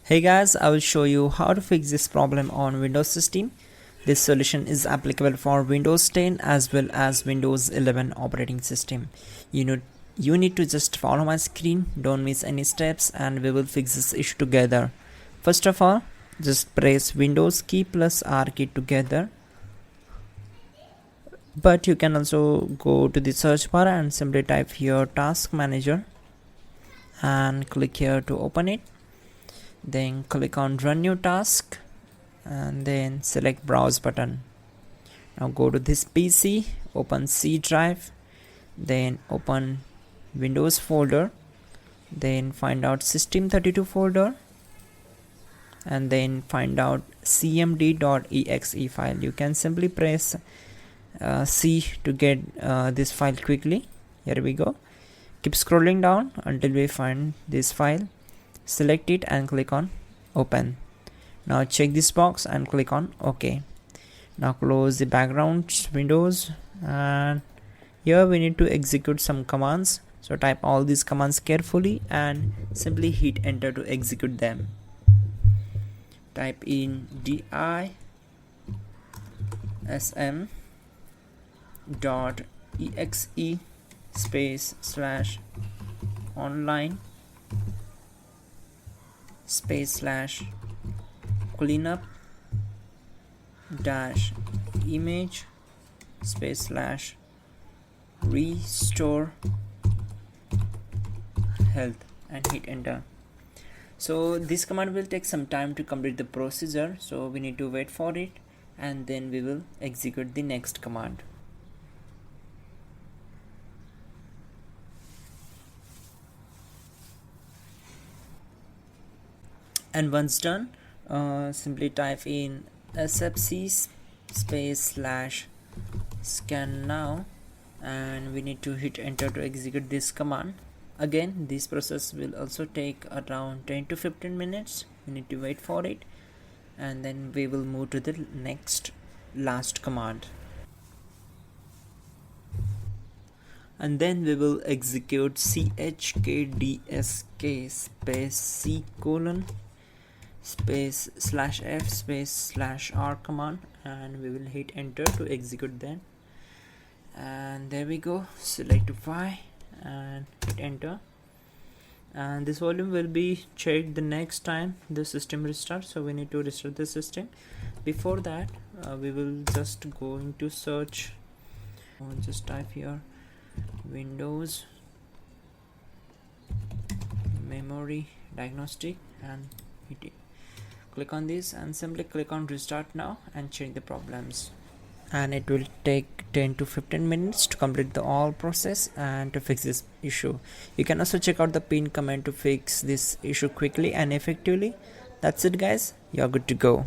Hey guys, I will show you how to fix this problem on Windows system. This solution is applicable for Windows 10 as well as Windows 11 operating system. You need to just follow my screen, don't miss any steps, and we will fix this issue together. First of all, just press Windows key plus R key together. But you can also go to the search bar and simply type here Task Manager and click here to open it. Then click on Run New Task and then select Browse button. Now go to this PC, open C drive, then open Windows folder, then find out System32 folder, and then find out cmd.exe file. You can simply press C to get this file quickly. Here we go. Keep scrolling down until we find this file. Select it and click on open. Now check this box and click on OK. Now close the background windows, and here we need to execute some commands. So type all these commands carefully and simply hit enter to execute them. Type in dism.exe space / online space / cleanup dash image space / restore health and hit enter. So this command will take some time to complete the procedure, so we need to wait for it and then we will execute the next command. And once done, simply type in sfc space / scan now, and we need to hit enter to execute this command. Again, this process will also take around 10 to 15 minutes. We need to wait for it and then we will move to the next last command. And then we will execute chkdsk space c colon space /f space /r command, and we will hit enter to execute them. And there we go. Select Y and hit enter, and this volume will be checked the next time the system restarts, so we need to restart the system. Before that, we will just go into search. Just type here Windows memory diagnostic and hit it. Click on this and simply click on restart now and check the problems, and it will take 10 to 15 minutes to complete the all process and to fix this issue. You can also check out the pin command to fix this issue quickly and effectively. That's it guys, you're good to go.